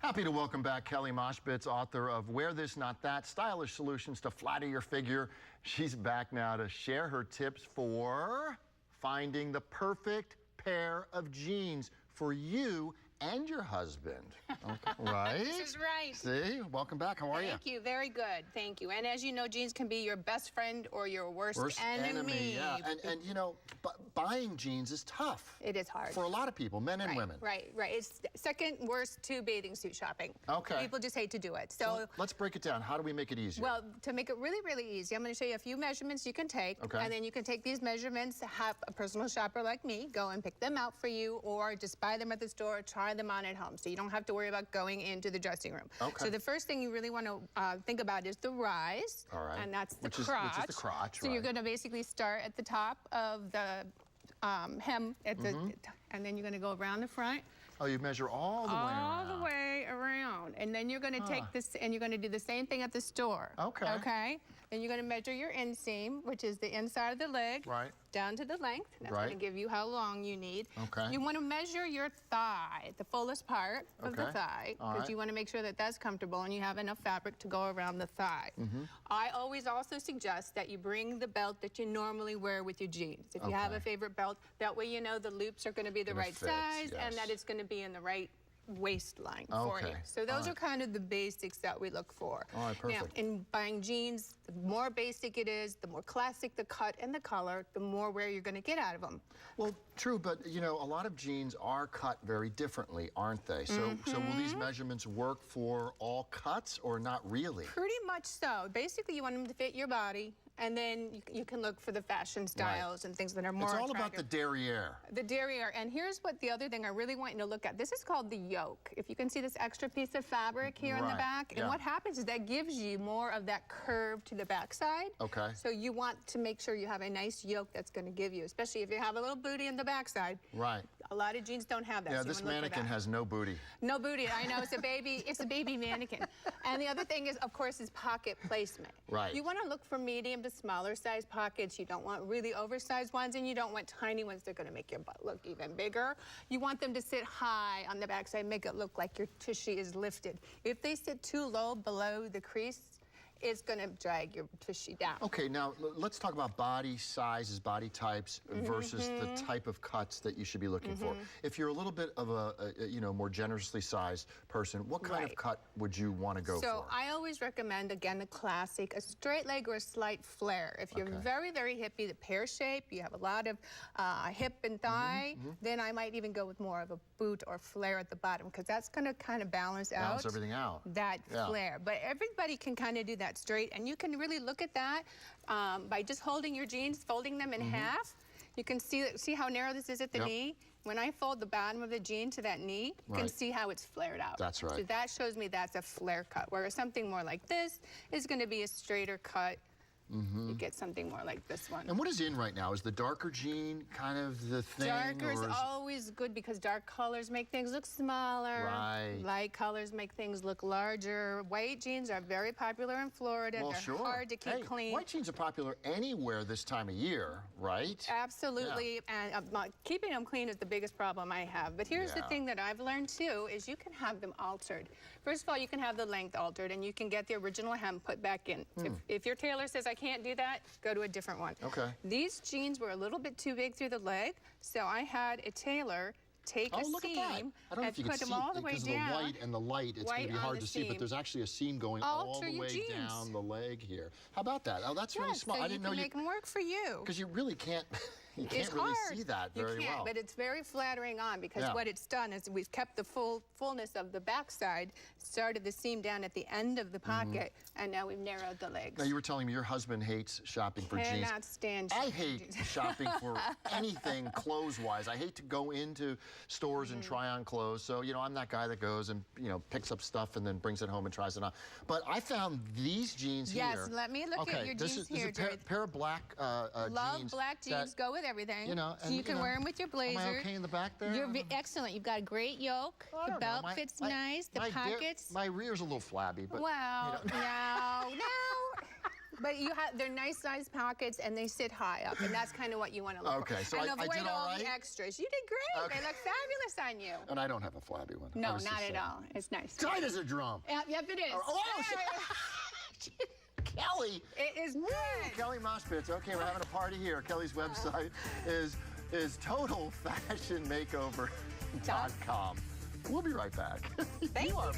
Happy to welcome back Kelly Machbitz, author of Wear This Not That, Stylish Solutions to Flatter Your Figure. She's back now to share her tips for finding the perfect pair of jeans for you and your husband. Okay, right? This is right. See? Welcome back. How are you? Thank you. Very good. Thank you. And as you know, jeans can be your best friend or your worst enemy. Yeah. And you know, buying jeans is tough. It is hard. For a lot of people, men and women. Right. It's second worst to bathing suit shopping. Okay. People just hate to do it. So let's break it down. How do we make it easier? Well, to make it really, really easy, I'm going to show you a few measurements you can take. Okay. And then you can take these measurements, have a personal shopper like me go and pick them out for you, or just buy them at the store, try them on at home. So you don't have to worry about going into the dressing room. Okay. So the first thing you really want to think about is the rise. All right. And that's the crotch. Which is the crotch, So you're going to basically start at the top of the hem, at the, and then you're going to go around the front. Oh, you measure all the way around. All the way around. And then you're going to take this, and you're going to do the same thing at the store. Okay. Okay? Then you're going to measure your inseam, which is the inside of the leg. Right. Down to the length. That's going to give you how long you need. Okay. You want to measure your thigh, the fullest part of the thigh, because you want to make sure that that's comfortable and you have enough fabric to go around the thigh. I always also suggest that you bring the belt that you normally wear with your jeans. If you have a favorite belt, that way you know the loops are going to be the right size and that it's going to be in the right waistline for you. So those are kind of the basics that we look for. All right, perfect. Now, in buying jeans, the more basic it is, the more classic the cut and the color, the more wear you're going to get out of them. Well, true, but you know, a lot of jeans are cut very differently, aren't they? So, so will these measurements work for all cuts or not really? Pretty much so. Basically, you want them to fit your body, and then you can look for the fashion styles and things that are more attractive. It's all about the derriere. The derriere. And here's what the other thing I really want you to look at. This is called the yoke. If you can see this extra piece of fabric here in the back, and what happens is that gives you more of that curve to the backside. Okay. So you want to make sure you have a nice yoke that's going to give you, especially if you have a little booty in the backside. Right. A lot of jeans don't have that. Yeah, so this mannequin has no booty. No booty. I know. It's a baby. It's a baby mannequin. And the other thing is, of course, is pocket placement. Right. You want to look for medium to smaller size pockets. You don't want really oversized ones, and you don't want tiny ones that are going to make your butt look even bigger. You want them to sit high on the backside, make it look like your tushy is lifted. If they sit too low below the crease, it's going to drag your tushy down. Okay, now let's talk about body sizes, body types versus the type of cuts that you should be looking for. If you're a little bit of a you know, more generously sized person, what kind of cut would you want to go for? So I always recommend, again, the classic, a straight leg or a slight flare. If you're very, very hippie, the pear shape, you have a lot of hip and thigh, then I might even go with more of a boot or flare at the bottom, because that's going to kind of balance everything out. That flare. But everybody can kind of do that straight, and you can really look at that by just holding your jeans, folding them in half. You can see how narrow this is at the knee. When I fold the bottom of the jean to that knee, you can see how it's flared out. That's right. So that shows me that's a flare cut, whereas something more like this is going to be a straighter cut. You get something more like this one. And what is in right now? Is the darker jean kind of the thing? Darker is always good because dark colors make things look smaller. Right. Light colors make things look larger. White jeans are very popular in Florida. Well, They're hard to keep clean. White jeans are popular anywhere this time of year, right? Absolutely. And keeping them clean is the biggest problem I have. But here's the thing that I've learned too, is you can have them altered. First of all, you can have the length altered, and you can get the original hem put back in. If your tailor says, I can't do that, go to a different one. Okay. These jeans were a little bit too big through the leg, so I had a tailor take a seam and put them all the way down. Because of the white and the light, it's going to be hard to see, but there's actually a seam going all the way down the leg here. How about that? Oh, that's really smart. So I didn't know you make them work for you. Because you really can't, you can't really see that very well. But it's very flattering on, because what it's done is we've kept the fullness of the backside, started the seam down at the end of the pocket, and now we've narrowed the legs. Now, you were telling me your husband hates shopping for jeans. Cannot stand I hate shopping for anything clothes-wise. I hate to go into stores and try on clothes. So, you know, I'm that guy that goes and, you know, picks up stuff and then brings it home and tries it on. But I found these jeans here. Yes, let me look at your jeans here, This is a pair of black jeans. Love black jeans. Go with everything. You know, so you can wear them with your blazer. Am I okay in the back there? You're excellent. You've got a great yoke. The belt fits nice. The pockets. My rear's a little flabby, but well, you know. no. But they're nice sized pockets and they sit high up, and that's kind of what you want to look for. Okay, so and I avoid did all right? the extras. You did great. Okay. They look fabulous on you. And I don't have a flabby one. No, not at all. It's nice. Tight as a drum. Yep, it is. Oh, Kelly. It is good. Kelly Machbitz. Okay, we're having a party here. Kelly's website is totalfashionmakeover.com. We'll be right back. Thank you.